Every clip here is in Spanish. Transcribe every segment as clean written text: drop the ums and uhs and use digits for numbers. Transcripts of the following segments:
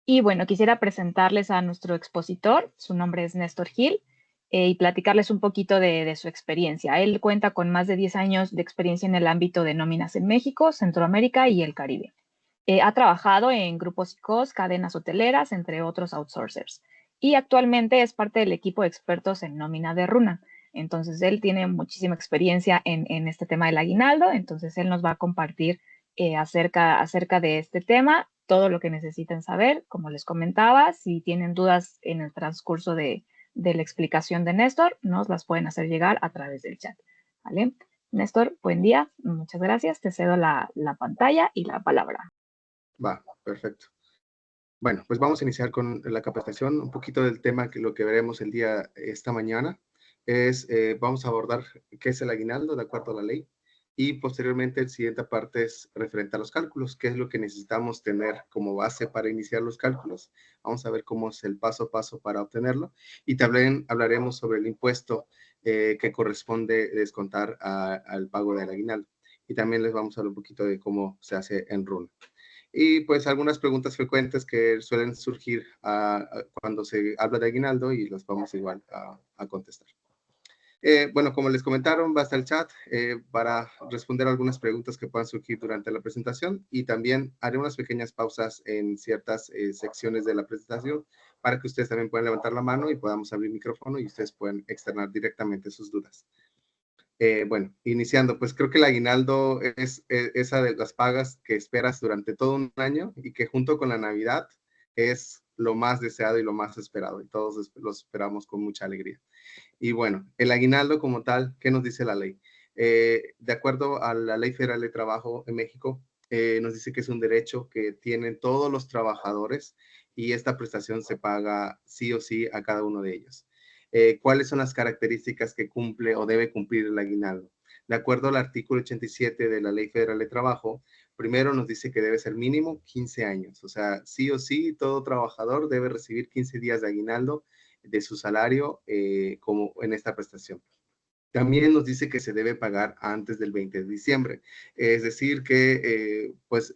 Y bueno, quisiera presentarles a nuestro expositor, su nombre es Néstor Gil, y platicarles un poquito de su experiencia. Él cuenta con más de 10 años de experiencia en el ámbito de nóminas en México, Centroamérica y el Caribe. Ha trabajado en grupos ICOS, cadenas hoteleras, entre otros outsourcers. Y actualmente es parte del equipo de expertos en nómina de Runa. Entonces, él tiene muchísima experiencia en este tema del aguinaldo. Entonces, él nos va a compartir acerca de este tema, todo lo que necesiten saber. Como les comentaba, si tienen dudas en el transcurso de la explicación de Néstor, nos las pueden hacer llegar a través del chat. ¿Vale? Néstor, buen día. Muchas gracias. Te cedo la pantalla y la palabra. Va, perfecto. Bueno, pues vamos a iniciar con la capacitación. Un poquito del tema que lo que veremos esta mañana es, vamos a abordar qué es el aguinaldo de acuerdo a la ley y posteriormente la siguiente parte es referente a los cálculos, qué es lo que necesitamos tener como base para iniciar los cálculos. Vamos a ver cómo es el paso a paso para obtenerlo y también hablaremos sobre el impuesto que corresponde descontar al pago del aguinaldo. Y también les vamos a hablar un poquito de cómo se hace en RUN. Y pues algunas preguntas frecuentes que suelen surgir cuando se habla de aguinaldo y las vamos igual a contestar. Bueno, como les comentaron, va a estar el chat para responder algunas preguntas que puedan surgir durante la presentación y también haré unas pequeñas pausas en ciertas secciones de la presentación para que ustedes también puedan levantar la mano y podamos abrir el micrófono y ustedes pueden externar directamente sus dudas. Bueno, iniciando, pues creo que el aguinaldo es esa de las pagas que esperas durante todo un año y que junto con la Navidad es lo más deseado y lo más esperado y todos lo esperamos con mucha alegría. Y bueno, el aguinaldo como tal, ¿qué nos dice la ley? De acuerdo a la Ley Federal de Trabajo en México, nos dice que es un derecho que tienen todos los trabajadores y esta prestación se paga sí o sí a cada uno de ellos. ¿Cuáles son las características que cumple o debe cumplir el aguinaldo? De acuerdo al artículo 87 de la Ley Federal de Trabajo, primero nos dice que debe ser mínimo 15 años, o sea, sí o sí, todo trabajador debe recibir 15 días de aguinaldo de su salario como en esta prestación. También nos dice que se debe pagar antes del 20 de diciembre, es decir, que pues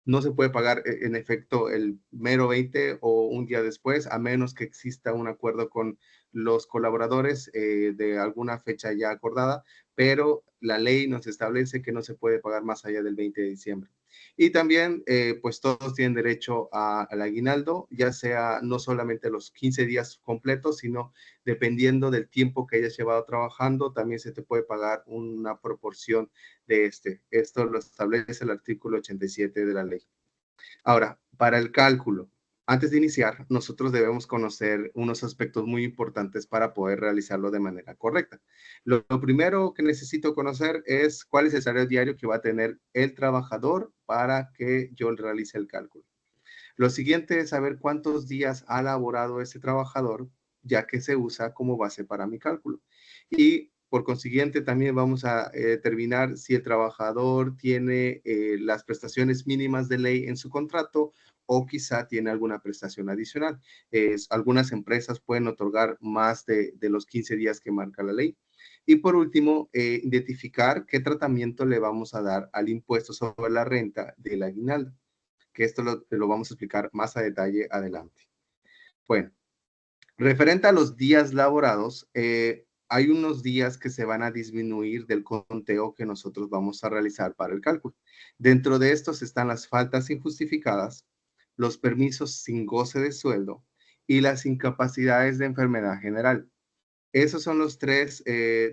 no se puede pagar en efecto el mero 20 o un día después, a menos que exista un acuerdo con los colaboradores de alguna fecha ya acordada, pero la ley nos establece que no se puede pagar más allá del 20 de diciembre. Y también, pues todos tienen derecho al aguinaldo, ya sea no solamente los 15 días completos, sino dependiendo del tiempo que hayas llevado trabajando, también se te puede pagar una proporción de este. Esto lo establece el artículo 87 de la ley. Ahora, para el cálculo, antes de iniciar, nosotros debemos conocer unos aspectos muy importantes para poder realizarlo de manera correcta. Lo primero que necesito conocer es cuál es el salario diario que va a tener el trabajador para que yo realice el cálculo. Lo siguiente es saber cuántos días ha laborado ese trabajador, ya que se usa como base para mi cálculo. Y por consiguiente, también vamos a determinar si el trabajador tiene las prestaciones mínimas de ley en su contrato o quizá tiene alguna prestación adicional. Algunas empresas pueden otorgar más de los 15 días que marca la ley. Y por último, identificar qué tratamiento le vamos a dar al impuesto sobre la renta del aguinaldo, que esto lo vamos a explicar más a detalle adelante. Bueno, referente a los días laborados, hay unos días que se van a disminuir del conteo que nosotros vamos a realizar para el cálculo. Dentro de estos están las faltas injustificadas, los permisos sin goce de sueldo y las incapacidades de enfermedad general. Esos son los tres,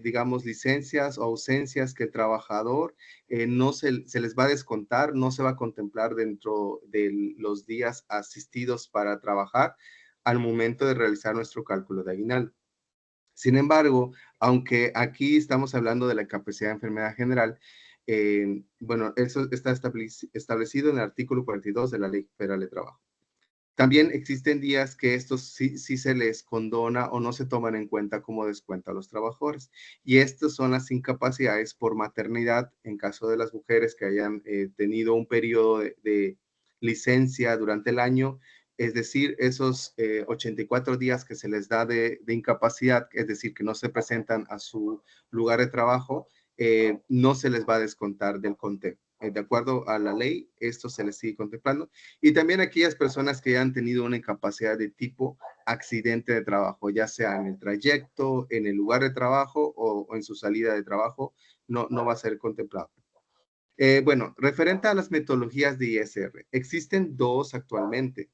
digamos, licencias o ausencias que el trabajador no se les va a descontar, no se va a contemplar dentro de los días asistidos para trabajar al momento de realizar nuestro cálculo de aguinaldo. Sin embargo, aunque aquí estamos hablando de la incapacidad de enfermedad general, bueno, eso está establecido en el artículo 42 de la Ley Federal de Trabajo. También existen días que estos sí se les condona o no se toman en cuenta como descuento a los trabajadores. Y estas son las incapacidades por maternidad en caso de las mujeres que hayan tenido un periodo de licencia durante el año. Es decir, esos 84 días que se les da de incapacidad, es decir, que no se presentan a su lugar de trabajo, no se les va a descontar del conteo. de acuerdo a la ley, esto se les sigue contemplando. Y también aquellas personas que han tenido una incapacidad de tipo accidente de trabajo, ya sea en el trayecto, en el lugar de trabajo o en su salida de trabajo, no va a ser contemplado. Bueno, referente a las metodologías de ISR, existen dos actualmente.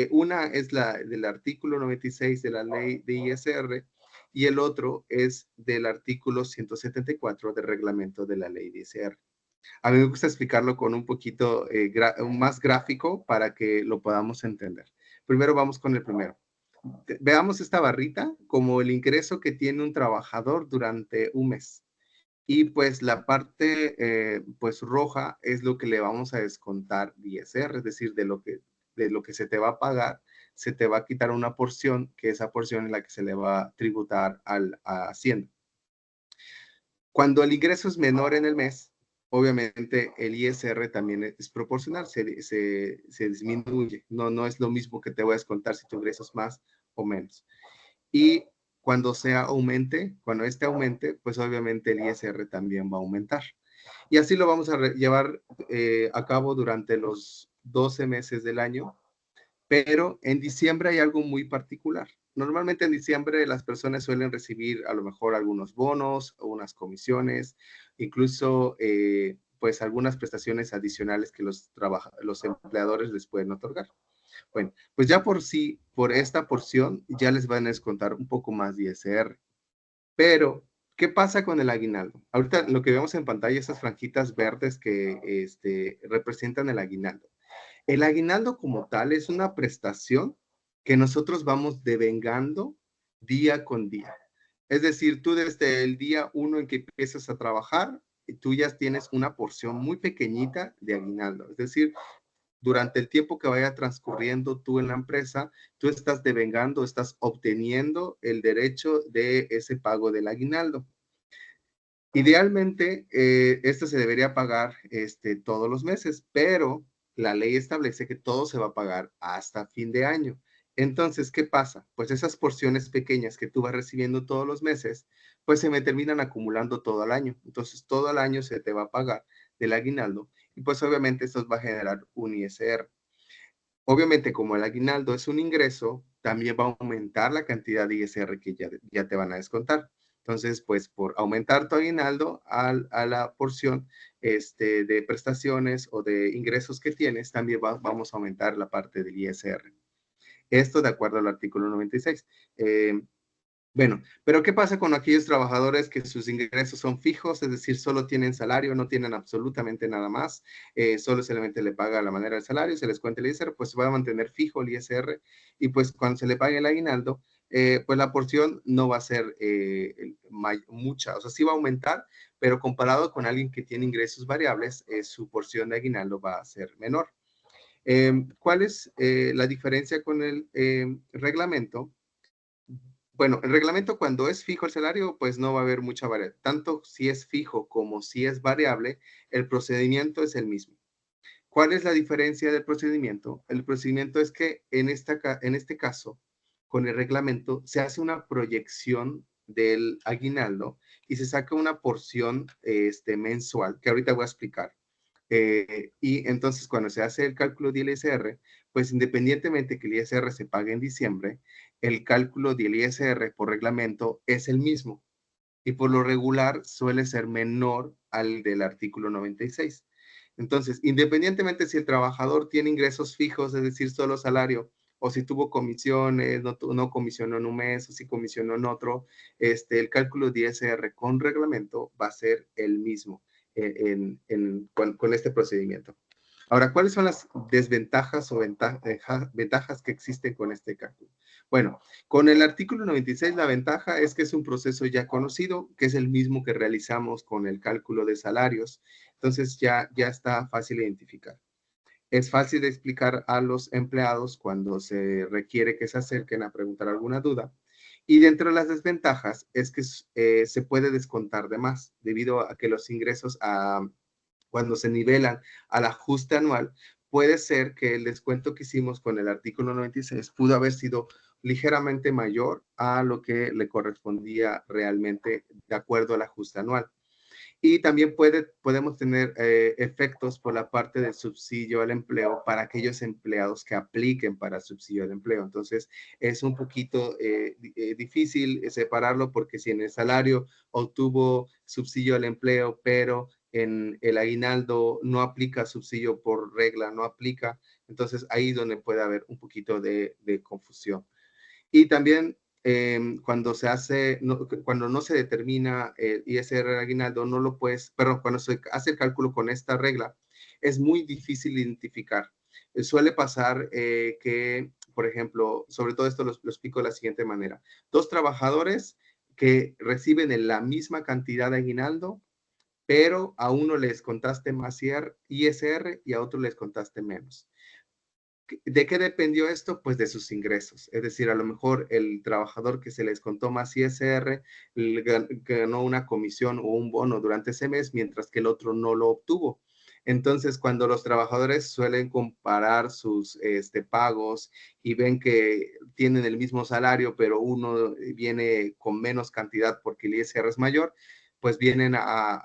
Una es la del artículo 96 de la ley de ISR y el otro es del artículo 174 del reglamento de la ley de ISR. A mí me gusta explicarlo con un poquito más gráfico para que lo podamos entender. Primero vamos con el primero. Veamos esta barrita como el ingreso que tiene un trabajador durante un mes. Y pues la parte pues roja es lo que le vamos a descontar de ISR, es decir, de lo que se te va a pagar, se te va a quitar una porción, que esa porción es la que se le va a tributar a Hacienda. Cuando el ingreso es menor en el mes, obviamente el ISR también es proporcional, se disminuye. No es lo mismo que te voy a descontar si tu ingreso es más o menos. Y cuando este aumente, pues obviamente el ISR también va a aumentar. Y así lo vamos a llevar a cabo durante los 12 meses del año, pero en diciembre hay algo muy particular. Normalmente en diciembre las personas suelen recibir a lo mejor algunos bonos o unas comisiones, incluso pues algunas prestaciones adicionales que los empleadores les pueden otorgar. Bueno, pues ya por sí, por esta porción, ya les van a descontar un poco más de ISR. Pero, ¿qué pasa con el aguinaldo? Ahorita lo que vemos en pantalla, esas franjitas verdes que representan el aguinaldo. El aguinaldo como tal es una prestación que nosotros vamos devengando día con día. Es decir, tú desde el día 1 en que empiezas a trabajar, tú ya tienes una porción muy pequeñita de aguinaldo. Es decir, durante el tiempo que vaya transcurriendo tú en la empresa, tú estás devengando, estás obteniendo el derecho de ese pago del aguinaldo. Idealmente, esto se debería pagar todos los meses, pero la ley establece que todo se va a pagar hasta fin de año. Entonces, ¿qué pasa? Pues esas porciones pequeñas que tú vas recibiendo todos los meses, pues se me terminan acumulando todo el año. Entonces, todo el año se te va a pagar del aguinaldo y pues obviamente esto va a generar un ISR. Obviamente, como el aguinaldo es un ingreso, también va a aumentar la cantidad de ISR que ya te van a descontar. Entonces, pues por aumentar tu aguinaldo a la porción de prestaciones o de ingresos que tienes, también vamos a aumentar la parte del ISR. Esto de acuerdo al artículo 96. Bueno, pero ¿qué pasa con aquellos trabajadores que sus ingresos son fijos, es decir, solo tienen salario, no tienen absolutamente nada más, solo solamente le paga a la manera del salario, se les cuenta el ISR, pues se va a mantener fijo el ISR y pues cuando se le pague el aguinaldo, pues la porción no va a ser mucha, o sea, sí va a aumentar, pero comparado con alguien que tiene ingresos variables, su porción de aguinaldo va a ser menor. ¿Cuál es la diferencia con el reglamento? Bueno, el reglamento cuando es fijo el salario, pues no va a haber mucha variedad. Tanto si es fijo como si es variable, el procedimiento es el mismo. ¿Cuál es la diferencia del procedimiento? El procedimiento es que en este caso, con el reglamento, se hace una proyección del aguinaldo y se saca una porción mensual, que ahorita voy a explicar. Y entonces cuando se hace el cálculo del ISR, pues independientemente que el ISR se pague en diciembre, el cálculo del ISR por reglamento es el mismo y por lo regular suele ser menor al del artículo 96. Entonces, independientemente si el trabajador tiene ingresos fijos, es decir, solo salario, o si tuvo comisiones, no comisionó en un mes, o si comisionó en otro, el cálculo de ISR con reglamento va a ser el mismo con este procedimiento. Ahora, ¿cuáles son las desventajas o ventajas que existen con este cálculo? Bueno, con el artículo 96 la ventaja es que es un proceso ya conocido, que es el mismo que realizamos con el cálculo de salarios. Entonces ya está fácil identificar. Es fácil de explicar a los empleados cuando se requiere que se acerquen a preguntar alguna duda. Y dentro de las desventajas es que se puede descontar de más debido a que los ingresos cuando se nivelan al ajuste anual, puede ser que el descuento que hicimos con el artículo 96 pudo haber sido ligeramente mayor a lo que le correspondía realmente de acuerdo al ajuste anual. Y también podemos tener efectos por la parte del subsidio al empleo para aquellos empleados que apliquen para subsidio al empleo. Entonces, es un poquito difícil separarlo porque si en el salario obtuvo subsidio al empleo, pero en el aguinaldo no aplica subsidio por regla, no aplica, entonces ahí es donde puede haber un poquito de confusión. Y también cuando se hace, cuando no se determina el ISR de aguinaldo, no lo puedes, perdón, cuando se hace el cálculo con esta regla, es muy difícil identificar. Suele pasar que, por ejemplo, sobre todo esto lo explico de la siguiente manera. Dos trabajadores que reciben la misma cantidad de aguinaldo, pero a uno les contaste más ISR y a otro les contaste menos. ¿De qué dependió esto? Pues de sus ingresos. Es decir, a lo mejor el trabajador que se les contó más ISR ganó una comisión o un bono durante ese mes, mientras que el otro no lo obtuvo. Entonces, cuando los trabajadores suelen comparar sus pagos y ven que tienen el mismo salario, pero uno viene con menos cantidad porque el ISR es mayor, pues vienen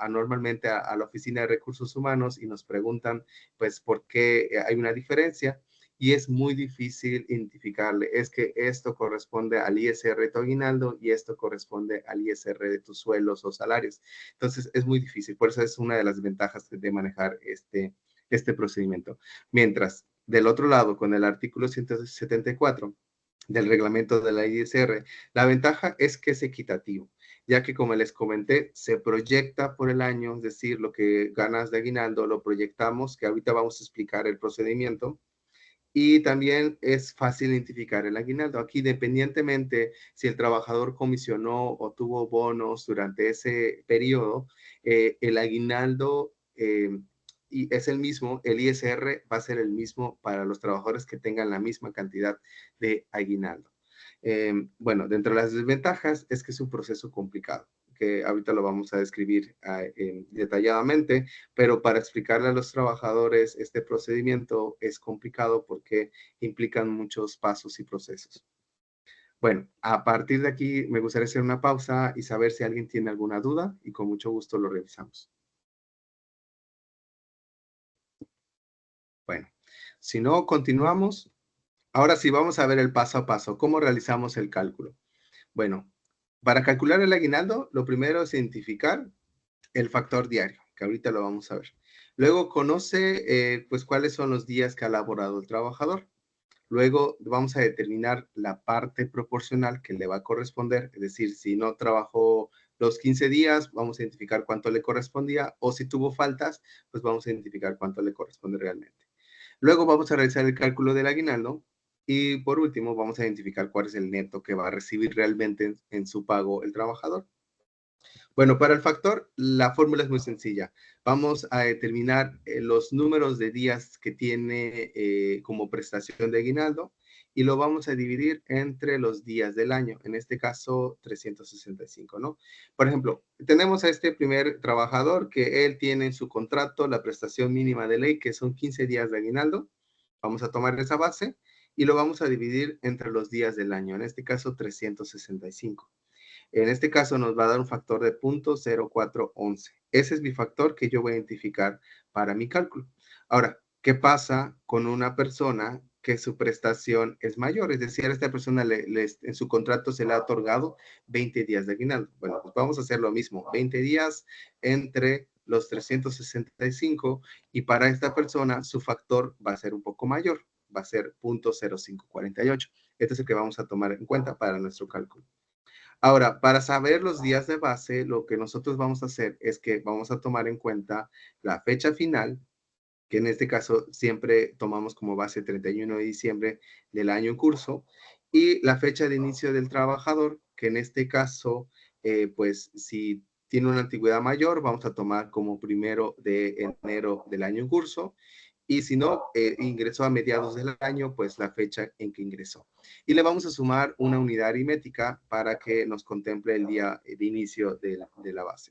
normalmente a la Oficina de Recursos Humanos y nos preguntan, pues, ¿por qué hay una diferencia? Y es muy difícil identificarle. Es que esto corresponde al ISR de tu aguinaldo y esto corresponde al ISR de tus sueldos o salarios. Entonces, es muy difícil. Por eso es una de las ventajas de manejar este procedimiento. Mientras, del otro lado, con el artículo 174 del reglamento de la ISR, la ventaja es que es equitativo, ya que como les comenté, se proyecta por el año, es decir, lo que ganas de aguinaldo lo proyectamos, que ahorita vamos a explicar el procedimiento, y también es fácil identificar el aguinaldo. Aquí, independientemente si el trabajador comisionó o tuvo bonos durante ese periodo, el aguinaldo y es el mismo, el ISR va a ser el mismo para los trabajadores que tengan la misma cantidad de aguinaldo. Bueno, dentro de las desventajas es que es un proceso complicado, que ahorita lo vamos a describir detalladamente, pero para explicarle a los trabajadores este procedimiento es complicado porque implican muchos pasos y procesos. Bueno, a partir de aquí me gustaría hacer una pausa y saber si alguien tiene alguna duda y con mucho gusto lo revisamos. Bueno, si no, continuamos. Ahora sí, vamos a ver el paso a paso, cómo realizamos el cálculo. Bueno, para calcular el aguinaldo, lo primero es identificar el factor diario, que ahorita lo vamos a ver. Luego conoce, pues, cuáles son los días que ha laborado el trabajador. Luego vamos a determinar la parte proporcional que le va a corresponder, es decir, si no trabajó los 15 días, vamos a identificar cuánto le correspondía, o si tuvo faltas, pues vamos a identificar cuánto le corresponde realmente. Luego vamos a realizar el cálculo del aguinaldo y por último vamos a identificar cuál es el neto que va a recibir realmente en su pago el trabajador. Bueno, para el factor, la fórmula es muy sencilla. Vamos a determinar los números de días que tiene como prestación de aguinaldo y lo vamos a dividir entre los días del año, en este caso 365, ¿no? Por ejemplo, tenemos a este primer trabajador que él tiene en su contrato la prestación mínima de ley, que son 15 días de aguinaldo. Vamos a tomar esa base y lo vamos a dividir entre los días del año, en este caso 365. En este caso nos va a dar un factor de 0.0411. Ese es mi factor que yo voy a identificar para mi cálculo. Ahora, ¿qué pasa con una persona que su prestación es mayor? Es decir, a esta persona en su contrato se le ha otorgado 20 días de aguinaldo. Bueno, pues vamos a hacer lo mismo, 20 días entre los 365 y para esta persona su factor va a ser un poco mayor, va a ser 0.0548. Este es el que vamos a tomar en cuenta para nuestro cálculo. Ahora, para saber los días de base, lo que nosotros vamos a hacer es que vamos a tomar en cuenta la fecha final, que en este caso siempre tomamos como base 31 de diciembre del año en curso, y la fecha de inicio del trabajador, que en este caso, pues si tiene una antigüedad mayor, vamos a tomar como 1 de enero del año en curso, y si no, ingresó a mediados del año, pues la fecha en que ingresó. Y le vamos a sumar una unidad aritmética para que nos contemple el día de inicio de la base.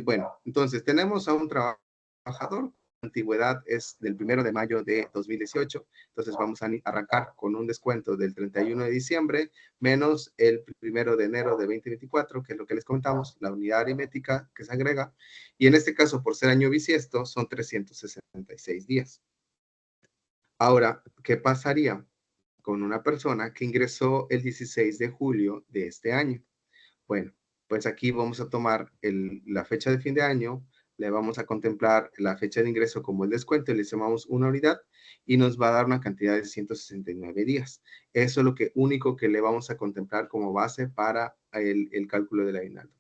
Bueno, entonces tenemos a un trabajador antigüedad es del 1 de mayo de 2018, entonces vamos a arrancar con un descuento del 31 de diciembre menos el 1 de enero de 2024, que es lo que les comentamos, la unidad aritmética que se agrega, y en este caso, por ser año bisiesto, son 366 días. Ahora, ¿qué pasaría con una persona que ingresó el 16 de julio de este año? Bueno, pues aquí vamos a tomar la fecha de fin de año, le vamos a contemplar la fecha de ingreso como el descuento y le sumamos una unidad y nos va a dar una cantidad de 169 días. Eso es lo único que le vamos a contemplar como base para el cálculo del aguinaldo.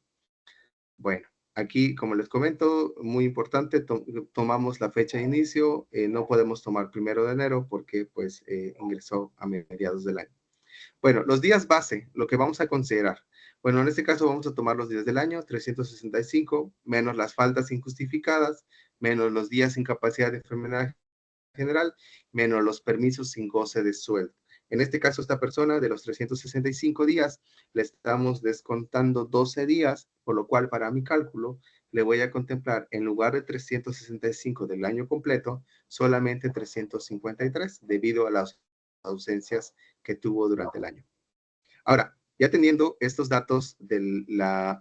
Bueno, aquí, como les comento, muy importante, tomamos la fecha de inicio, no podemos tomar 1 de enero porque pues ingresó a mediados del año. Bueno, los días base, lo que vamos a considerar. Bueno, en este caso vamos a tomar los días del año, 365, menos las faltas injustificadas, menos los días sin capacidad de enfermedad general, menos los permisos sin goce de sueldo. En este caso, esta persona de los 365 días, le estamos descontando 12 días, por lo cual para mi cálculo le voy a contemplar en lugar de 365 del año completo, solamente 353 debido a las ausencias que tuvo durante el año. Ahora, ya teniendo estos datos del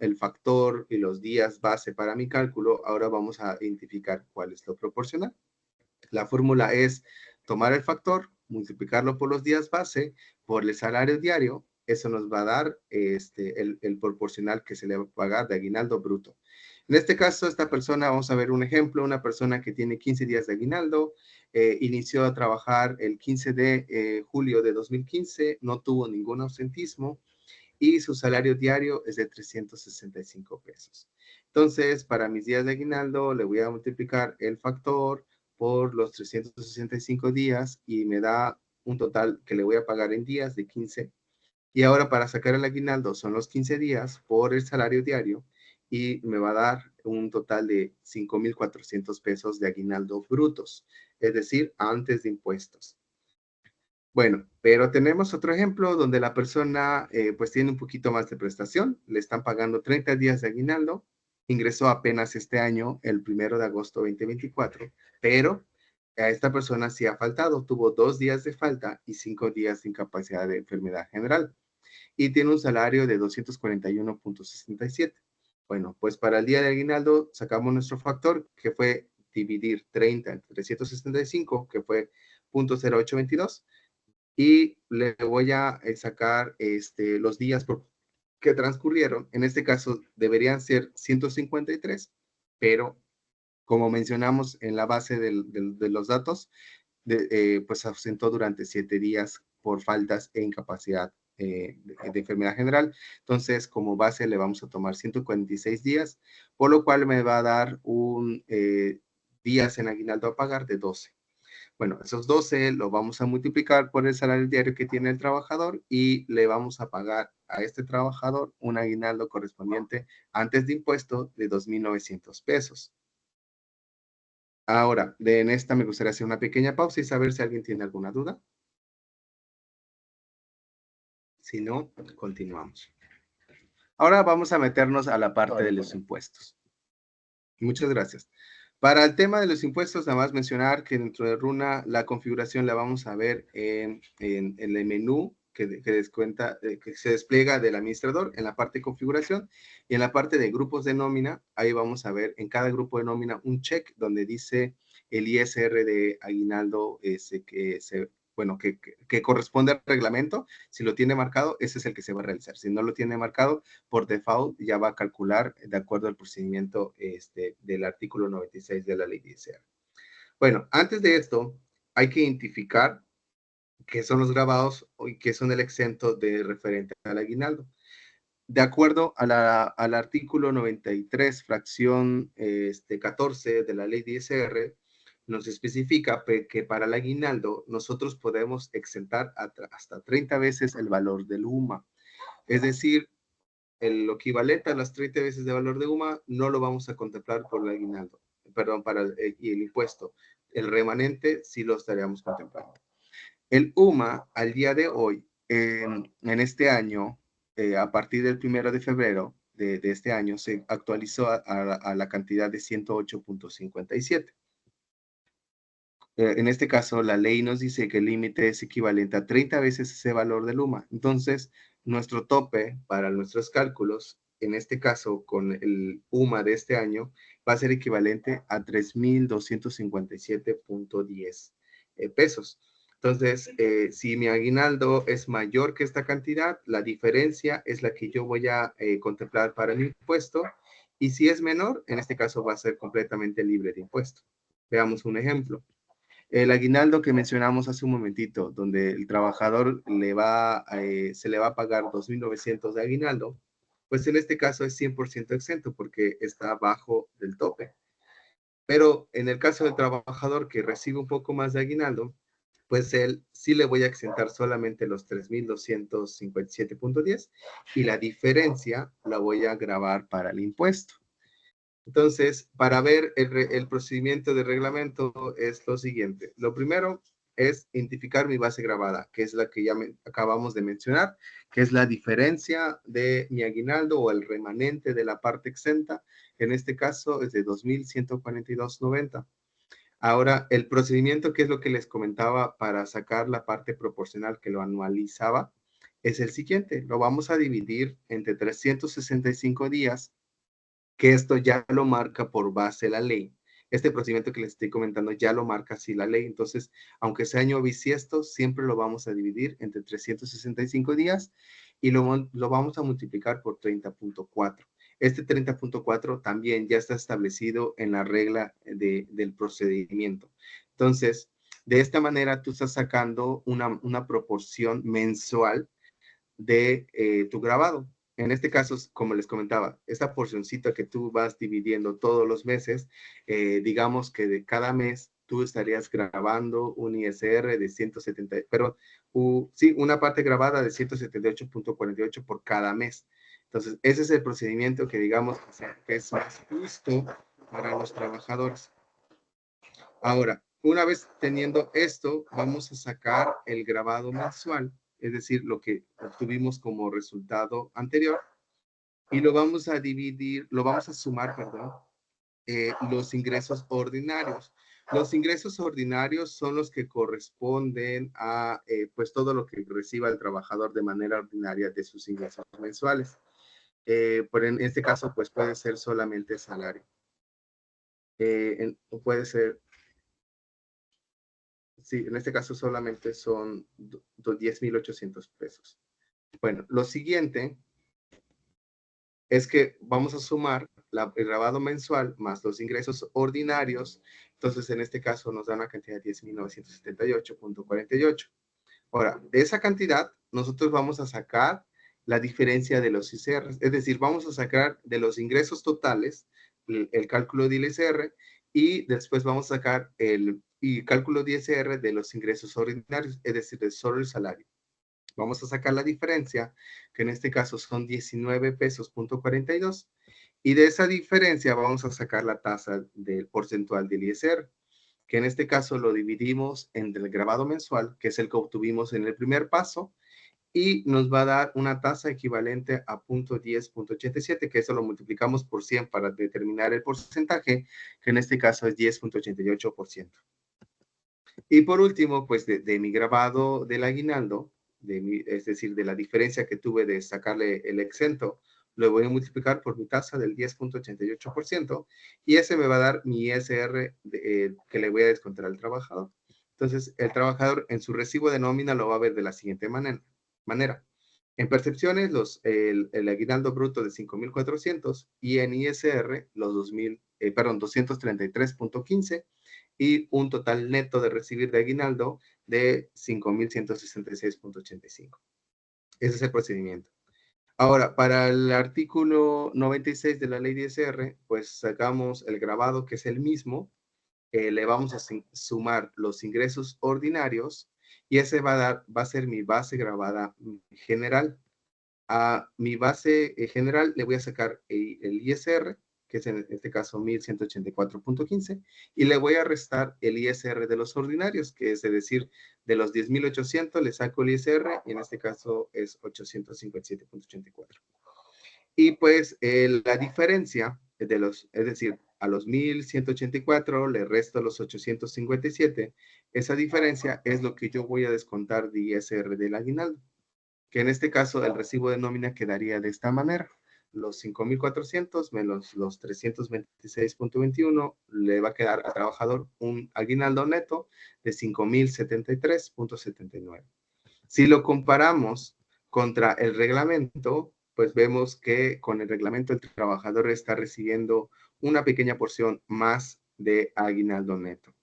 el factor y los días base para mi cálculo, ahora vamos a identificar cuál es lo proporcional. La fórmula es tomar el factor, multiplicarlo por los días base, por el salario diario, eso nos va a dar el proporcional que se le va a pagar de aguinaldo bruto. En este caso, esta persona, vamos a ver un ejemplo, una persona que tiene 15 días de aguinaldo, inició a trabajar el 15 de julio de 2015, no tuvo ningún ausentismo y su salario diario es de 365 pesos. Entonces, para mis días de aguinaldo, le voy a multiplicar el factor por los 365 días y me da un total que le voy a pagar en días de 15. Y ahora para sacar el aguinaldo son los 15 días por el salario diario y me va a dar un total de 5,400 pesos de aguinaldo brutos, es decir, antes de impuestos. Bueno, pero tenemos otro ejemplo donde la persona pues tiene un poquito más de prestación, le están pagando 30 días de aguinaldo, ingresó apenas este año, el 1 de agosto 2024, pero a esta persona sí ha faltado, tuvo 2 días de falta y 5 días de incapacidad de enfermedad general y tiene un salario de 241.67. Bueno, pues para el día de aguinaldo sacamos nuestro factor que fue dividir 30 entre 365, que fue 0.0822 y le voy a sacar los días que transcurrieron. En este caso deberían ser 153, pero como mencionamos en la base de los datos, pues se ausentó durante 7 días por faltas e incapacidad de enfermedad general. Entonces, como base le vamos a tomar 146 días, por lo cual me va a dar un días en aguinaldo a pagar de 12. Bueno, esos 12 lo vamos a multiplicar por el salario diario que tiene el trabajador y le vamos a pagar a este trabajador un aguinaldo correspondiente antes de impuesto de 2,900 pesos. Ahora, en esta me gustaría hacer una pequeña pausa y saber si alguien tiene alguna duda. Si no, continuamos. Ahora vamos a meternos a la parte de los impuestos. Muchas gracias. Para el tema de los impuestos, nada más mencionar que dentro de Runa la configuración la vamos a ver en el menú que se despliega del administrador en la parte de configuración y en la parte de grupos de nómina, ahí vamos a ver en cada grupo de nómina un check donde dice el ISR de aguinaldo que corresponde al reglamento. Si lo tiene marcado, ese es el que se va a realizar. Si no lo tiene marcado, por default ya va a calcular de acuerdo al procedimiento del artículo 96 de la ley de ISR. Bueno, antes de esto, hay que identificar qué son los grabados y qué son el exento de referente al aguinaldo. De acuerdo al artículo 93, fracción 14 de la ley de ISR, nos especifica que para el aguinaldo nosotros podemos exentar hasta 30 veces el valor del UMA. Es decir, el equivalente a las 30 veces de valor de UMA no lo vamos a contemplar por el aguinaldo, perdón, y el impuesto. El remanente sí lo estaríamos contemplando. El UMA al día de hoy, en este año, a partir del 1 de febrero de este año, se actualizó a la cantidad de 108.57. En este caso, la ley nos dice que el límite es equivalente a 30 veces ese valor del UMA. Entonces, nuestro tope para nuestros cálculos, en este caso con el UMA de este año, va a ser equivalente a 3,257.10 pesos. Entonces, si mi aguinaldo es mayor que esta cantidad, la diferencia es la que yo voy a contemplar para el impuesto. Y si es menor, en este caso va a ser completamente libre de impuesto. Veamos un ejemplo. El aguinaldo que mencionamos hace un momentito, donde el trabajador se le va a pagar 2.900 de aguinaldo, pues en este caso es 100% exento porque está bajo del tope. Pero en el caso del trabajador que recibe un poco más de aguinaldo, pues él sí le voy a exentar solamente los 3,257.10 y la diferencia la voy a grabar para el impuesto. Entonces, para ver el procedimiento de reglamento es lo siguiente. Lo primero es identificar mi base grabada, que es la que ya acabamos de mencionar, que es la diferencia de mi aguinaldo o el remanente de la parte exenta. En este caso es de 2.142.90. Ahora, el procedimiento, que es lo que les comentaba para sacar la parte proporcional que lo anualizaba, es el siguiente. Lo vamos a dividir entre 365 días, que esto ya lo marca por base la ley. Este procedimiento que les estoy comentando ya lo marca así la ley. Entonces, aunque sea año bisiesto, siempre lo vamos a dividir entre 365 días y lo vamos a multiplicar por 30.4. Este 30.4 también ya está establecido en la regla del procedimiento. Entonces, de esta manera tú estás sacando una proporción mensual de tu grabado. En este caso, como les comentaba, esta porcioncita que tú vas dividiendo todos los meses, digamos que de cada mes tú estarías grabando un ISR de 170, pero sí, una parte grabada de 178.48 por cada mes. Entonces, ese es el procedimiento que digamos que es más justo para los trabajadores. Ahora, una vez teniendo esto, vamos a sacar el grabado mensual, es decir, lo que obtuvimos como resultado anterior, y lo vamos a dividir, lo vamos a sumar, perdón, los ingresos ordinarios. Los ingresos ordinarios son los que corresponden a, pues, todo lo que reciba el trabajador de manera ordinaria de sus ingresos mensuales. Pero en este caso, pues, puede ser solamente salario. O puede ser. Sí, en este caso solamente son 10,800 pesos. Bueno, lo siguiente es que vamos a sumar el grabado mensual más los ingresos ordinarios. Entonces, en este caso nos da una cantidad de 10,978.48. Ahora, de esa cantidad, nosotros vamos a sacar la diferencia de los ICR. Es decir, vamos a sacar de los ingresos totales el cálculo de ISR y después vamos a sacar el cálculo de ISR de los ingresos ordinarios, es decir, de solo el salario. Vamos a sacar la diferencia, que en este caso son 19 pesos punto 42, y de esa diferencia vamos a sacar la tasa del porcentual del ISR, que en este caso lo dividimos entre el grabado mensual, que es el que obtuvimos en el primer paso, y nos va a dar una tasa equivalente a 0.10.87, que eso lo multiplicamos por 100 para determinar el porcentaje, que en este caso es 10.88%. Y por último, pues de mi grabado del aguinaldo, es decir, de la diferencia que tuve de sacarle el exento, lo voy a multiplicar por mi tasa del 10.88% y ese me va a dar mi ISR que le voy a descontar al trabajador. Entonces, el trabajador en su recibo de nómina lo va a ver de la siguiente manera. En percepciones, el aguinaldo bruto de 5,400 y en ISR los 233.15 y un total neto de recibir de aguinaldo de 5,166.85. Ese es el procedimiento. Ahora, para el artículo 96 de la ley de ISR, pues sacamos el grabado, que es el mismo, le vamos a sumar los ingresos ordinarios y ese va a ser mi base grabada general. A mi base general le voy a sacar el ISR, que es en este caso 1,184.15, y le voy a restar el ISR de los ordinarios, que es decir, de los 10,800 le saco el ISR, y en este caso es 857.84. Y pues la diferencia es decir, a los 1,184 le resto los 857. Esa diferencia es lo que yo voy a descontar de ISR del aguinaldo, que en este caso el recibo de nómina quedaría de esta manera. Los 5,400 menos los 326.21 le va a quedar al trabajador un aguinaldo neto de 5,073.79. Si lo comparamos contra el reglamento, pues vemos que con el reglamento el trabajador está recibiendo una pequeña porción más de aguinaldo neto.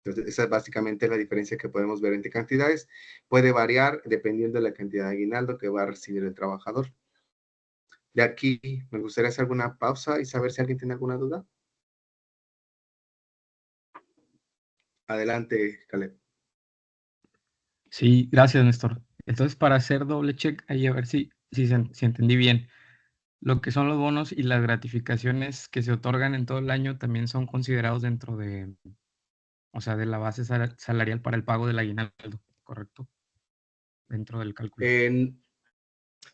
Entonces, esa es básicamente la diferencia que podemos ver entre cantidades. Puede variar dependiendo de la cantidad de aguinaldo que va a recibir el trabajador. De aquí, me gustaría hacer alguna pausa y saber si alguien tiene alguna duda. Adelante, Caleb. Sí, gracias, Néstor. Entonces, para hacer doble check, ahí a ver si entendí bien. Lo que son los bonos y las gratificaciones que se otorgan en todo el año también son considerados dentro de, o sea, de la base salarial para el pago del aguinaldo, ¿correcto? Dentro del cálculo.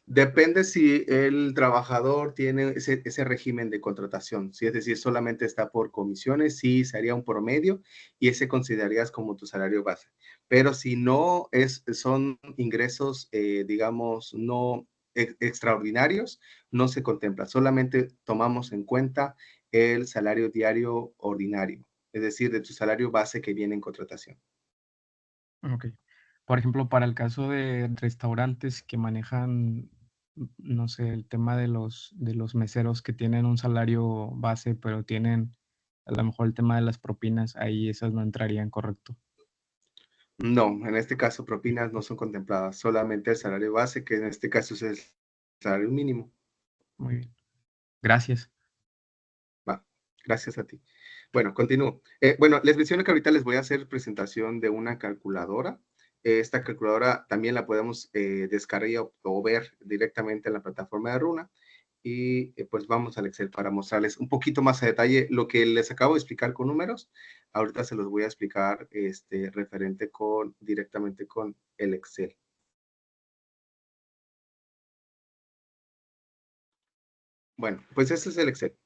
Depende si el trabajador tiene ese régimen de contratación, si es decir, solamente está por comisiones, sí sería un promedio y ese considerarías como tu salario base. Pero si no son ingresos, digamos, no extraordinarios, no se contempla, solamente tomamos en cuenta el salario diario ordinario, es decir, de tu salario base que viene en contratación. Ok. Por ejemplo, para el caso de restaurantes que manejan, no sé, el tema de los meseros que tienen un salario base, pero tienen a lo mejor el tema de las propinas, ahí esas no entrarían, correcto. No, en este caso propinas no son contempladas, solamente el salario base, que en este caso es el salario mínimo. Muy bien. Gracias. Va, gracias a ti. Bueno, continúo. Bueno, les menciono que ahorita les voy a hacer presentación de una calculadora. Esta calculadora también la podemos descargar o ver directamente en la plataforma de Runa. Y pues vamos al Excel para mostrarles un poquito más a detalle lo que les acabo de explicar con números. Ahorita se los voy a explicar referente directamente con el Excel. Bueno, pues ese es el Excel.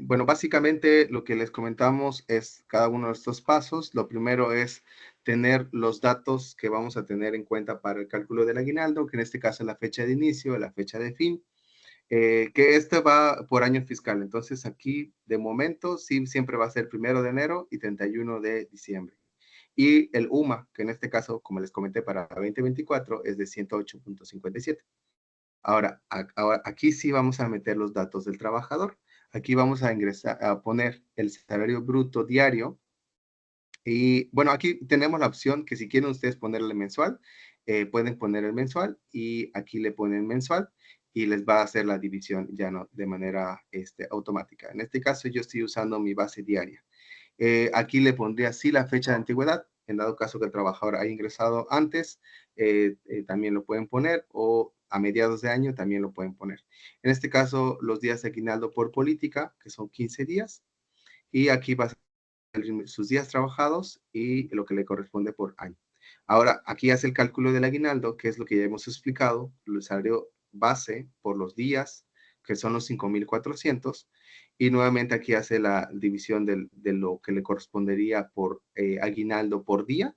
Bueno, básicamente lo que les comentamos es cada uno de estos pasos. Lo primero es tener los datos que vamos a tener en cuenta para el cálculo del aguinaldo, que en este caso es la fecha de inicio, la fecha de fin, que este va por año fiscal. Entonces aquí, de momento, sí, siempre va a ser 1 de enero y 31 de diciembre. Y el UMA, que en este caso, como les comenté, para 2024 es de 108.57. Ahora, aquí sí vamos a meter los datos del trabajador. Aquí vamos a ingresar, a poner el salario bruto diario. Y bueno, aquí tenemos la opción que si quieren ustedes ponerle mensual, pueden poner el mensual y aquí le ponen mensual y les va a hacer la división ya no de manera automática. En este caso yo estoy usando mi base diaria. Aquí le pondría sí la fecha de antigüedad, en dado caso que el trabajador haya ingresado antes, también lo pueden poner, o a mediados de año también lo pueden poner. En este caso, los días de aguinaldo por política, que son 15 días, y aquí va a ser sus días trabajados y lo que le corresponde por año. Ahora, aquí hace el cálculo del aguinaldo, que es lo que ya hemos explicado, el salario base por los días, que son los 5,400, y nuevamente aquí hace la división de lo que le correspondería por aguinaldo por día,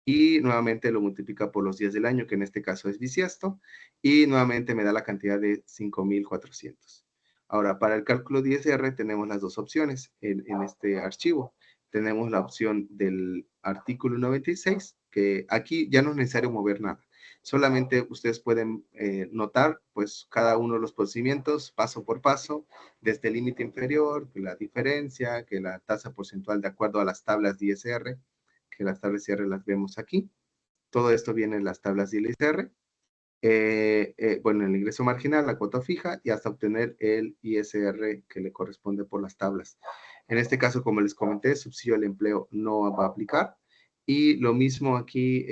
y nuevamente lo multiplica por los días del año, que en este caso es bisiesto, y nuevamente me da la cantidad de 5,400. Ahora, para el cálculo de ISR tenemos las dos opciones en este archivo. Tenemos la opción del artículo 96, que aquí ya no es necesario mover nada. Solamente ustedes pueden notar pues cada uno de los procedimientos paso por paso, desde el límite inferior, que la diferencia, que la tasa porcentual de acuerdo a las tablas de ISR, que las tablas de ISR las vemos aquí. Todo esto viene en las tablas de ISR. Bueno, el ingreso marginal, la cuota fija y hasta obtener el ISR que le corresponde por las tablas. En este caso, como les comenté, subsidio al empleo no va a aplicar. Y lo mismo aquí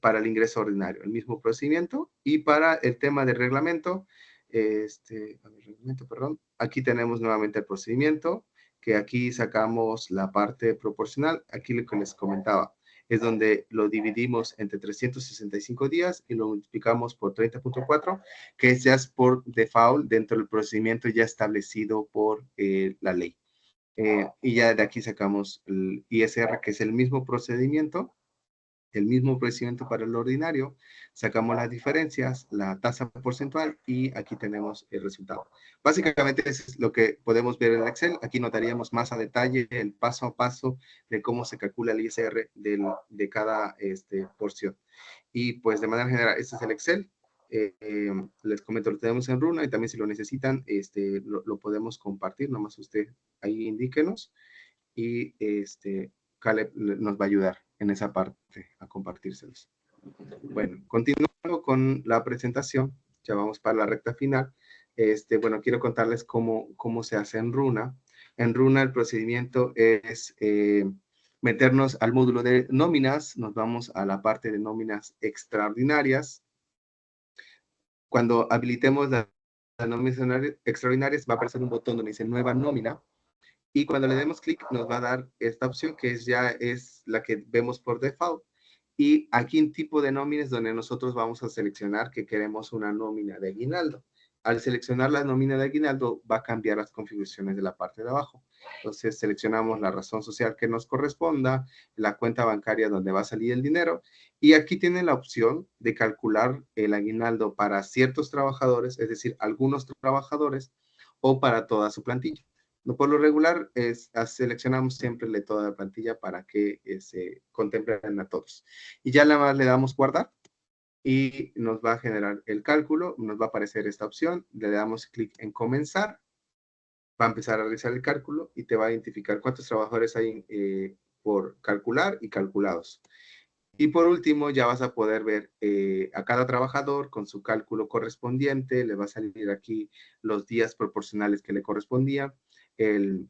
para el ingreso ordinario, el mismo procedimiento. Y para el tema del reglamento, perdón, aquí tenemos nuevamente el procedimiento, que aquí sacamos la parte proporcional. Aquí lo que les comentaba, es donde lo dividimos entre 365 días y lo multiplicamos por 30.4, que ya es por default dentro del procedimiento ya establecido por la ley. Y ya de aquí sacamos el ISR, que es el mismo procedimiento para el ordinario, sacamos las diferencias, la tasa porcentual y aquí tenemos el resultado. Básicamente eso es lo que podemos ver en Excel. Aquí notaríamos más a detalle el paso a paso de cómo se calcula el ISR de cada porción. Y pues de manera general, este es el Excel. Les comento, lo tenemos en Runa y también si lo necesitan, lo podemos compartir. Nomás usted ahí indíquenos y Caleb nos va a ayudar en esa parte a compartírselos. Bueno, continuando con la presentación, ya vamos para la recta final. Bueno, quiero contarles cómo se hace en Runa. En Runa el procedimiento es meternos al módulo de nóminas, nos vamos a la parte de nóminas extraordinarias. Cuando habilitemos las nóminas extraordinarias, va a aparecer un botón donde dice nueva nómina. Y cuando le demos clic, nos va a dar esta opción que ya es la que vemos por default. Y aquí en tipo de nóminas donde nosotros vamos a seleccionar que queremos una nómina de aguinaldo. Al seleccionar la nómina de aguinaldo va a cambiar las configuraciones de la parte de abajo. Entonces seleccionamos la razón social que nos corresponda, la cuenta bancaria donde va a salir el dinero. Y aquí tienen la opción de calcular el aguinaldo para ciertos trabajadores, es decir, algunos trabajadores o para toda su plantilla. Por lo regular, seleccionamos siempre toda la plantilla para que se contemplen a todos. Y ya nada más le damos guardar y nos va a generar el cálculo, nos va a aparecer esta opción, le damos clic en comenzar, va a empezar a realizar el cálculo y te va a identificar cuántos trabajadores hay por calcular y calculados. Y por último, ya vas a poder ver a cada trabajador con su cálculo correspondiente, le va a salir aquí los días proporcionales que le correspondían, el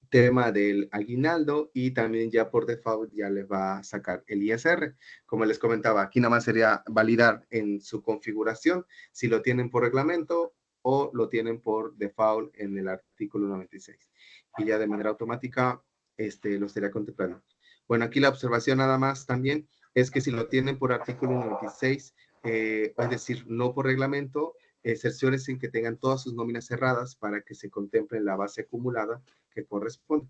tema del aguinaldo y también ya por default ya le va a sacar el ISR. Como les comentaba, aquí nada más sería validar en su configuración si lo tienen por reglamento o lo tienen por default en el artículo 96. Y ya de manera automática lo estaría contemplando. Bueno, aquí la observación nada más también es que si lo tienen por artículo 96, es decir, no por reglamento, cerciórense en que tengan todas sus nóminas cerradas para que se contemple la base acumulada que corresponde.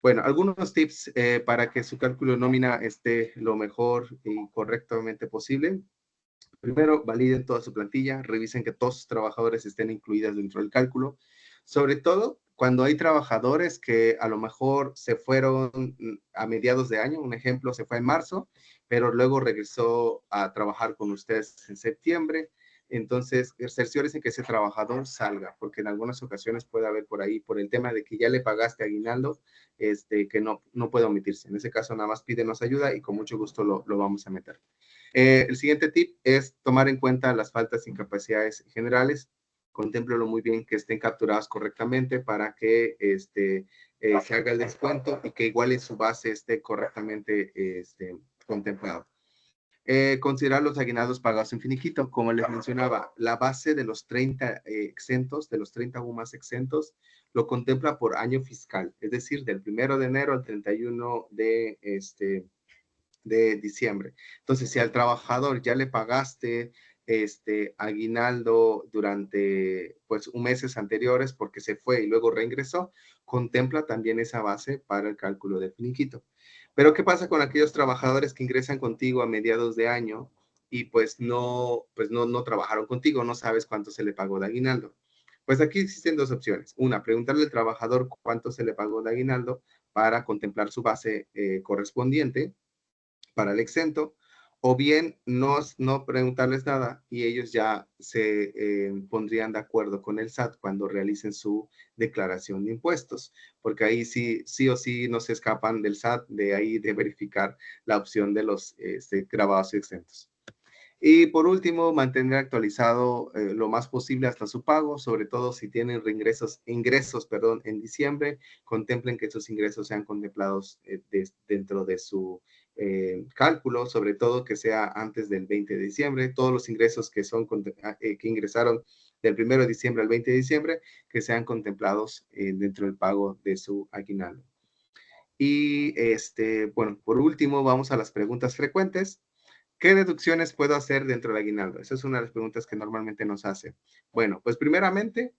Bueno, algunos tips para que su cálculo de nómina esté lo mejor y correctamente posible. Primero, validen toda su plantilla, revisen que todos sus trabajadores estén incluidos dentro del cálculo. Sobre todo, cuando hay trabajadores que a lo mejor se fueron a mediados de año, un ejemplo, se fue en marzo, pero luego regresó a trabajar con ustedes en septiembre. Entonces, cerciórense que ese trabajador salga, porque en algunas ocasiones puede haber por ahí, por el tema de que ya le pagaste aguinaldo, que no puede omitirse. En ese caso, nada más pídenos ayuda y con mucho gusto lo vamos a meter. El siguiente tip es tomar en cuenta las faltas e incapacidades generales. Contémplelo muy bien que estén capturadas correctamente para que se haga el descuento y que igual en su base esté correctamente contemplado. Considerar los aguinaldos pagados en finiquito. Como les mencionaba, la base de los 30 exentos, de los 30 UMAS exentos, lo contempla por año fiscal, es decir, del 1 de enero al 31 de diciembre. Entonces, si al trabajador ya le pagaste aguinaldo durante pues meses anteriores porque se fue y luego reingresó, contempla también esa base para el cálculo de finiquito. Pero ¿qué pasa con aquellos trabajadores que ingresan contigo a mediados de año y pues no trabajaron contigo, no sabes cuánto se le pagó de aguinaldo? Pues aquí existen dos opciones. Una, preguntarle al trabajador cuánto se le pagó de aguinaldo para contemplar su base correspondiente para el exento, o bien no preguntarles nada y ellos ya se pondrían de acuerdo con el SAT cuando realicen su declaración de impuestos, porque ahí sí o sí no se escapan del SAT, de ahí de verificar la opción de los grabados y exentos. Y por último, mantener actualizado lo más posible hasta su pago, sobre todo si tienen ingresos en diciembre, contemplen que esos ingresos sean contemplados dentro de su cálculo, sobre todo que sea antes del 20 de diciembre. Todos los ingresos que ingresaron del 1 de diciembre al 20 de diciembre, que sean contemplados dentro del pago de su aguinaldo. Y bueno, por último, vamos a las preguntas frecuentes. ¿Qué deducciones puedo hacer dentro del aguinaldo? Esa es una de las preguntas que normalmente nos hace. Bueno, pues primeramente,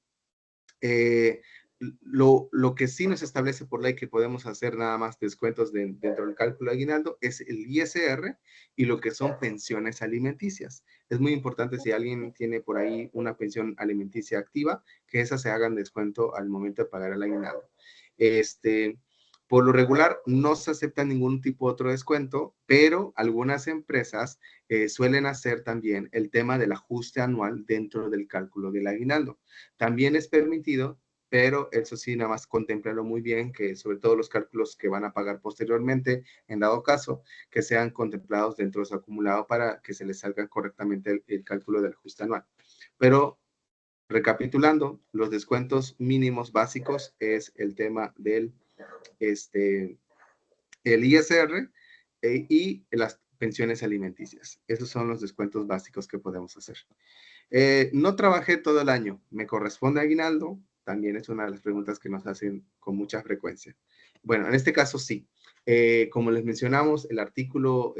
lo que sí nos establece por ley que podemos hacer nada más descuentos dentro del cálculo de aguinaldo es el ISR y lo que son pensiones alimenticias. Es muy importante si alguien tiene por ahí una pensión alimenticia activa, que esas se hagan descuento al momento de pagar el aguinaldo. Por lo regular, no se acepta ningún tipo de otro descuento, pero algunas empresas suelen hacer también el tema del ajuste anual dentro del cálculo del aguinaldo. También es permitido, pero eso sí, nada más contemplarlo muy bien, que sobre todo los cálculos que van a pagar posteriormente, en dado caso, que sean contemplados dentro de su acumulado para que se les salga correctamente el cálculo del ajuste anual. Pero recapitulando, los descuentos mínimos básicos es el tema del el ISR y las pensiones alimenticias. Esos son los descuentos básicos que podemos hacer. No trabajé todo el año, ¿me corresponde aguinaldo? También es una de las preguntas que nos hacen con mucha frecuencia. Bueno, en este caso sí. Como les mencionamos, el artículo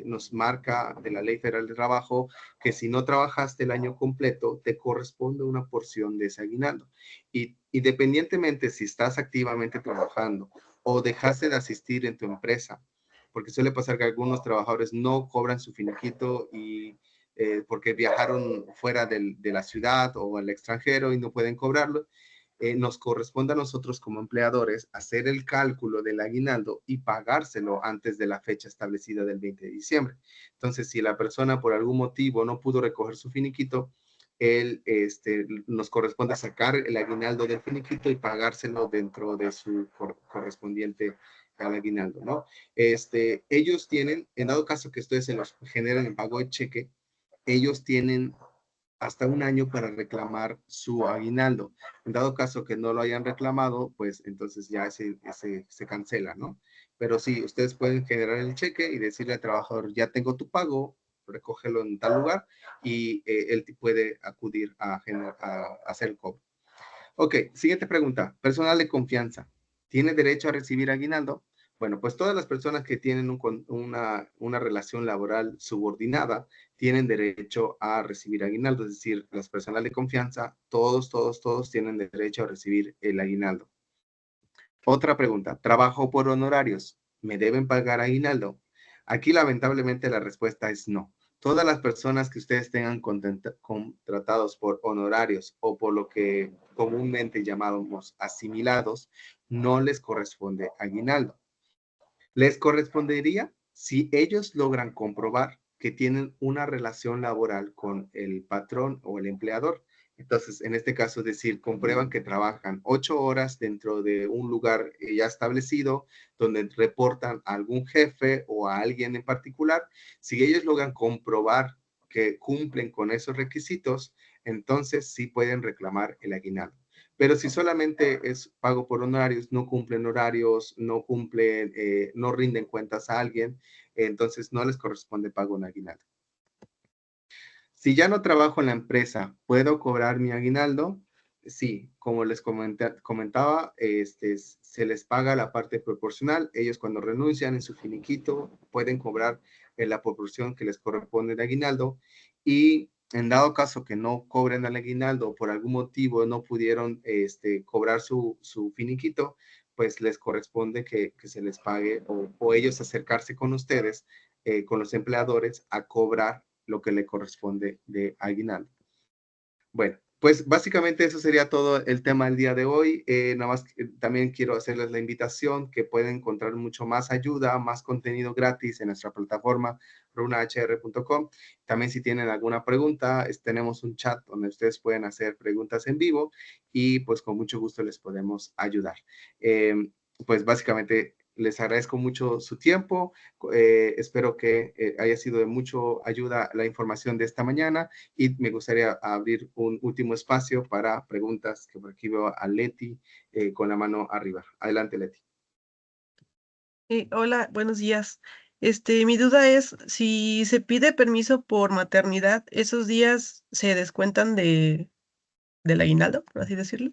nos marca de la Ley Federal de Trabajo que si no trabajaste el año completo, te corresponde una porción de ese aguinaldo. Y independientemente si estás activamente trabajando o dejaste de asistir en tu empresa, porque suele pasar que algunos trabajadores no cobran su finiquito y porque viajaron fuera de la ciudad o al extranjero y no pueden cobrarlo, nos corresponde a nosotros como empleadores hacer el cálculo del aguinaldo y pagárselo antes de la fecha establecida del 20 de diciembre. Entonces, si la persona por algún motivo no pudo recoger su finiquito, nos corresponde sacar el aguinaldo del finiquito y pagárselo dentro de su correspondiente al aguinaldo, ¿no? Ellos tienen, en dado caso que ustedes se los generen en pago de cheque, ellos tienen hasta un año para reclamar su aguinaldo. En dado caso que no lo hayan reclamado, pues entonces ya se cancela, ¿no? Pero sí, ustedes pueden generar el cheque y decirle al trabajador, ya tengo tu pago, recógelo en tal lugar y él puede acudir a hacer el cobro. Ok, siguiente pregunta. Personal de confianza. ¿Tiene derecho a recibir aguinaldo? Bueno, pues todas las personas que tienen una relación laboral subordinada tienen derecho a recibir aguinaldo, es decir, las personas de confianza, todos tienen derecho a recibir el aguinaldo. Otra pregunta, ¿trabajo por honorarios? ¿Me deben pagar aguinaldo? Aquí lamentablemente la respuesta es no. Todas las personas que ustedes tengan contratados por honorarios o por lo que comúnmente llamamos asimilados, no les corresponde aguinaldo. Les correspondería si ellos logran comprobar que tienen una relación laboral con el patrón o el empleador. Entonces, en este caso, es decir, comprueban que trabajan 8 horas dentro de un lugar ya establecido, donde reportan a algún jefe o a alguien en particular. Si ellos logran comprobar que cumplen con esos requisitos, entonces sí pueden reclamar el aguinaldo. Pero si solamente es pago por honorarios, no cumplen horarios, no cumplen, no rinden cuentas a alguien, entonces no les corresponde pago en aguinaldo. Si ya no trabajo en la empresa, ¿puedo cobrar mi aguinaldo? Sí, como les comentaba, se les paga la parte proporcional. Ellos cuando renuncian en su finiquito pueden cobrar la proporción que les corresponde de aguinaldo y en dado caso que no cobren el aguinaldo o por algún motivo no pudieron cobrar su finiquito, pues les corresponde que se les pague o ellos acercarse con ustedes, con los empleadores, a cobrar lo que le corresponde de aguinaldo. Bueno, pues básicamente eso sería todo el tema del día de hoy. Nada más también quiero hacerles la invitación que pueden encontrar mucho más ayuda, más contenido gratis en nuestra plataforma runahr.com. También si tienen alguna pregunta, tenemos un chat donde ustedes pueden hacer preguntas en vivo y pues con mucho gusto les podemos ayudar. Pues básicamente les agradezco mucho su tiempo. Espero que haya sido de mucho ayuda la información de esta mañana y me gustaría abrir un último espacio para preguntas, que por aquí veo a Leti con la mano arriba. Adelante, Leti. Hola, buenos días. Mi duda es si se pide permiso por maternidad, ¿esos días se descuentan del aguinaldo, por así decirlo?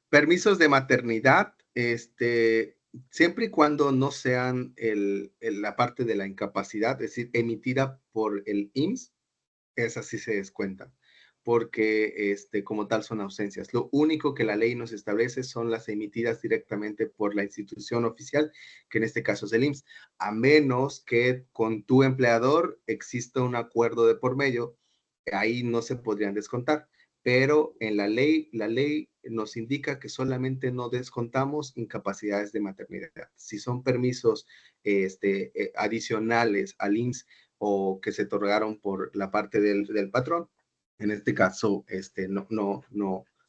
Permisos de maternidad Siempre y cuando no sean la parte de la incapacidad, es decir, emitida por el IMSS, esas sí se descuentan, porque como tal son ausencias. Lo único que la ley nos establece son las emitidas directamente por la institución oficial, que en este caso es el IMSS, a menos que con tu empleador exista un acuerdo de por medio, ahí no se podrían descontar. Pero en la ley nos indica que solamente no descontamos incapacidades de maternidad. Si son permisos adicionales al IMSS o que se otorgaron por la parte del patrón, en este caso,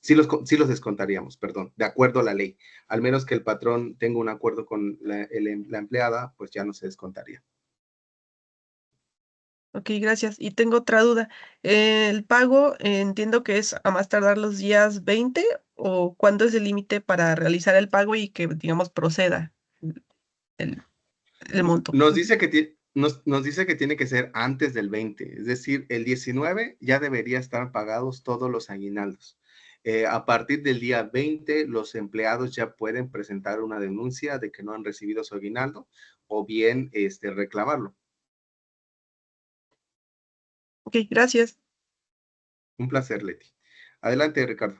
sí los descontaríamos, perdón, de acuerdo a la ley. Al menos que el patrón tenga un acuerdo con la empleada, pues ya no se descontaría. Ok, gracias. Y tengo otra duda. El pago, entiendo que es a más tardar los días 20, o cuándo es el límite para realizar el pago y que, digamos, proceda el, el monto. Nos dice que tiene que ser antes del 20, es decir, el 19 ya debería estar pagados todos los aguinaldos. A partir del día 20, los empleados ya pueden presentar una denuncia de que no han recibido su aguinaldo o bien reclamarlo. Ok, gracias. Un placer, Leti. Adelante, Ricardo.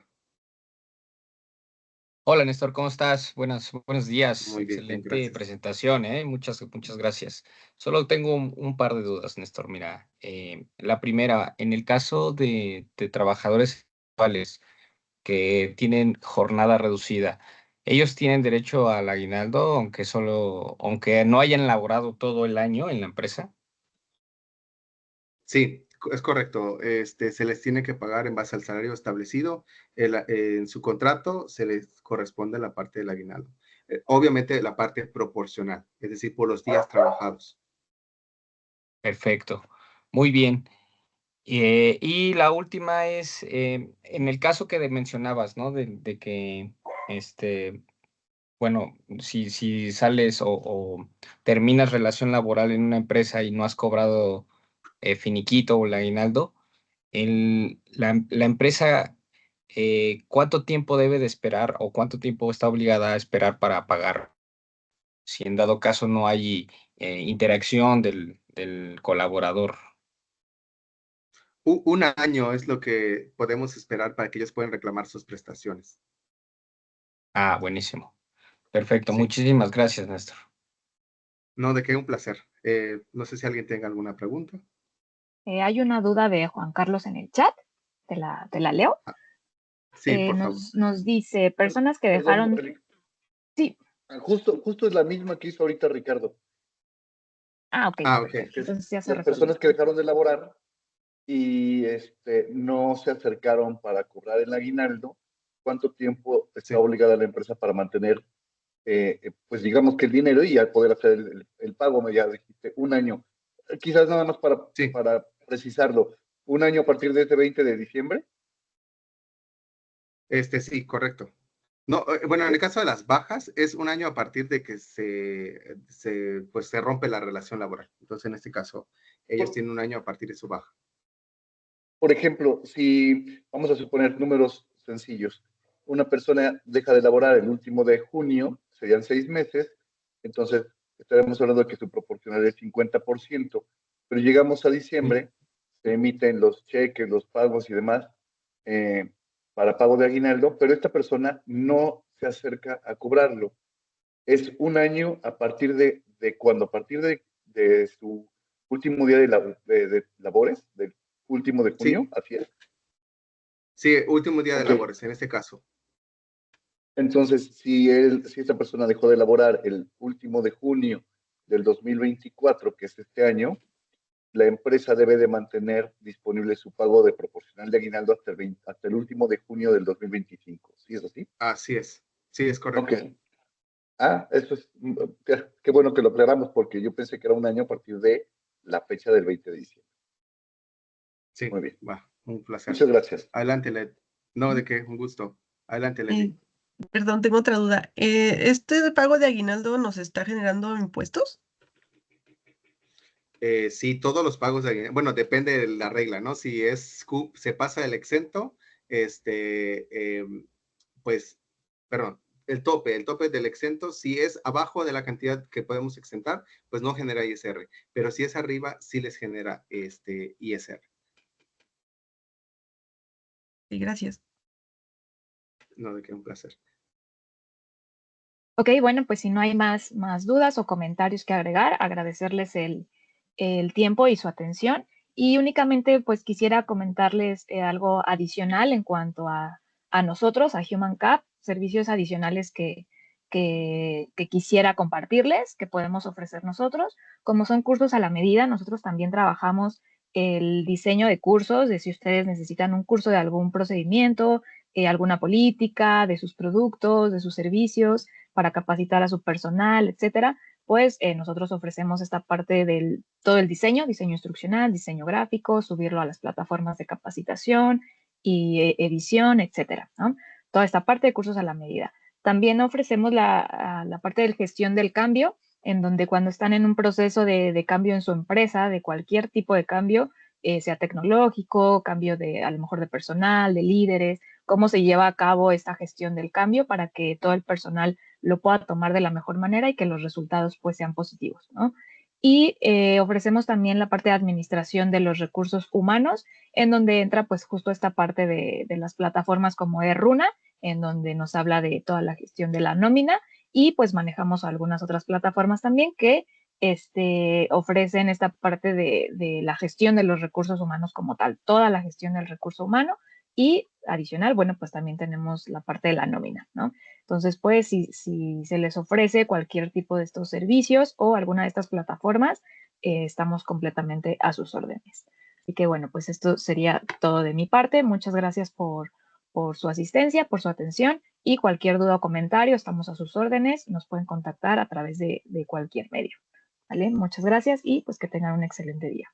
Hola, Néstor, ¿cómo estás? Buenos días. Muy bien, Excelente gracias. presentación, ¿eh? Muchas gracias. Solo tengo un par de dudas, Néstor. Mira, la primera, en el caso de trabajadores sexuales que tienen jornada reducida, ¿ellos tienen derecho al aguinaldo aunque no hayan laborado todo el año en la empresa? Sí, es correcto. Se les tiene que pagar en base al salario establecido. En su contrato se les corresponde la parte del aguinaldo. Obviamente la parte proporcional, es decir, por los días trabajados. Perfecto. Muy bien. Y la última es, en el caso que mencionabas, ¿no? De que, bueno, si sales o terminas relación laboral en una empresa y no has cobrado finiquito o el aguinaldo, la empresa, ¿cuánto tiempo debe de esperar o cuánto tiempo está obligada a esperar para pagar? Si en dado caso no hay interacción del colaborador. Un año es lo que podemos esperar para que ellos puedan reclamar sus prestaciones. Ah, buenísimo. Perfecto. Sí. Muchísimas gracias, Néstor. No, de qué, un placer. No sé si alguien tenga alguna pregunta. Hay una duda de Juan Carlos en el chat, te la leo. Sí, por favor. Nos dice, personas que Perdón, dejaron... Sí. Justo es la misma que hizo ahorita Ricardo. Ok, ok. perfecto. Entonces ya se Las resolvió. personas que dejaron de laborar y no se acercaron para cobrar el aguinaldo, ¿cuánto tiempo está obligada la empresa para mantener, pues digamos que el dinero y ya poder hacer el pago? Ya dijiste, un año. Quizás nada más para precisarlo, un año a partir de este 20 de diciembre. Sí, correcto. No, bueno, en el caso de las bajas, es un año a partir de que pues se rompe la relación laboral. Entonces, en este caso, ellos tienen un año a partir de su baja. Por ejemplo, si vamos a suponer números sencillos, una persona deja de laborar el último de junio, serían 6 meses, entonces estaremos hablando de que su proporcional es 50%, pero llegamos a diciembre, se emiten los cheques, los pagos y demás para pago de aguinaldo, pero esta persona no se acerca a cobrarlo. Es un año a partir de cuando, a partir de su último día de labores, del último de junio, así es. Sí, último día de labores, en este caso. Entonces, si esta persona dejó de laborar el último de junio del 2024, que es este año, la empresa debe de mantener disponible su pago de proporcional de aguinaldo hasta el último de junio del 2025. ¿Sí es así? Así es. Sí, es correcto. Ok. Eso es, qué bueno que lo aclaramos, porque yo pensé que era un año a partir de la fecha del 20 de diciembre. Sí, muy bien. Va, un placer. Muchas gracias. Adelante, Led. No, de qué, un gusto. Adelante, Led. Perdón, tengo otra duda. ¿Este pago de aguinaldo nos está generando impuestos? Sí, todos los pagos de bueno, depende de la regla, ¿no? Si se pasa el exento, pues, perdón, el tope del exento, si es abajo de la cantidad que podemos exentar, pues no genera ISR, pero si es arriba, sí les genera ISR. Sí, gracias. No, de qué, un placer. Ok, bueno, pues si no hay más dudas o comentarios que agregar, agradecerles el tiempo y su atención. Y únicamente pues quisiera comentarles algo adicional en cuanto a nosotros, a HumanCap, servicios adicionales que quisiera compartirles, que podemos ofrecer nosotros. Como son cursos a la medida, nosotros también trabajamos el diseño de cursos, de si ustedes necesitan un curso de algún procedimiento, alguna política, de sus productos, de sus servicios, para capacitar a su personal, etcétera, pues nosotros ofrecemos esta parte del todo el diseño instruccional, diseño gráfico, subirlo a las plataformas de capacitación y edición, etcétera, ¿no? Toda esta parte de cursos a la medida. También ofrecemos la parte de gestión del cambio, en donde cuando están en un proceso de cambio en su empresa, de cualquier tipo de cambio, sea tecnológico, cambio de a lo mejor de personal, de líderes, cómo se lleva a cabo esta gestión del cambio para que todo el personal lo pueda tomar de la mejor manera y que los resultados pues sean positivos, ¿no? Y ofrecemos también la parte de administración de los recursos humanos, en donde entra pues justo esta parte de las plataformas como Runa, en donde nos habla de toda la gestión de la nómina, y pues manejamos algunas otras plataformas también que ofrecen esta parte de la gestión de los recursos humanos como tal, toda la gestión del recurso humano, y adicional, bueno, pues también tenemos la parte de la nómina, ¿no? Entonces, pues, si se les ofrece cualquier tipo de estos servicios o alguna de estas plataformas, estamos completamente a sus órdenes. Así que, bueno, pues esto sería todo de mi parte. Muchas gracias por su asistencia, por su atención, y cualquier duda o comentario, estamos a sus órdenes. Nos pueden contactar a través de cualquier medio. ¿Vale? Muchas gracias y pues que tengan un excelente día.